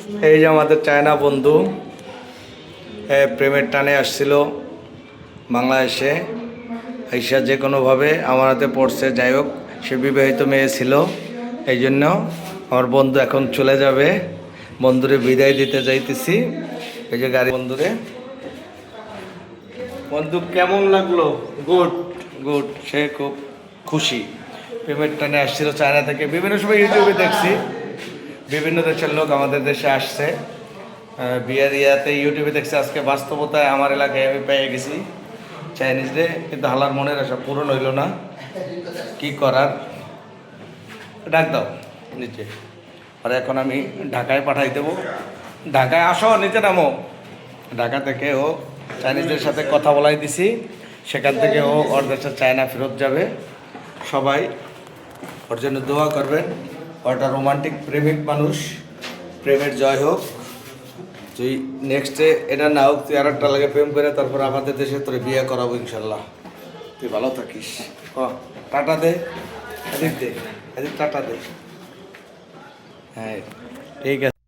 এই যে আমাদের চায়না বন্ধু প্রেমের টানে আসছিল বাংলাদেশে, আইসা যে কোনোভাবে আমার হাতে পড়ছে। যাই হোক, সে বিবাহিত মেয়ে ছিল, এই জন্য আমার বন্ধু এখন চলে যাবে। বন্ধুরে বিদায় দিতে যাইতেছি। এই যে গাড়ি। বন্ধু কেমন লাগলো? Good good. সে খুব খুশি। প্রেমের টানে আসছিল চায়না থেকে। বিভিন্ন সময় ইউটিউবে দেখছি বিভিন্ন দেশের লোক আমাদের দেশে আসছে বিয়ের ইয়াতে, ইউটিউবে দেখছি। আজকে বাস্তবতায় আমার এলাকায় আমি পেয়ে গেছি চাইনিজরে, কিন্তু হালার মনের আশা পূরণ হইল না। কি করার? ডাক দাও নিচে। আর এখন আমি ঢাকায় পাঠাই দেবো। ঢাকায় আসো, নিচে নামো। ঢাকা থেকে ও চাইনিজদের সাথে কথা বলাই দিছি, সেখান থেকে ও ওর দেশে চায়না ফেরত যাবে। সবাই ওর জন্য দোয়া করবেন। ওটা রোমান্টিক প্রেমিক মানুষ, প্রেমের জয় হোক। তুই নেক্সটে এটা না হোক, তুই আর একটা লাগে প্রেম করে তারপর আমাদের দেশে তোর বিয়ে করাবো ইনশাল্লাহ। তুই ভালো থাকিস। টাটা দে, এদিক দে, এদিক টাটা দে। হ্যাঁ ঠিক আছে।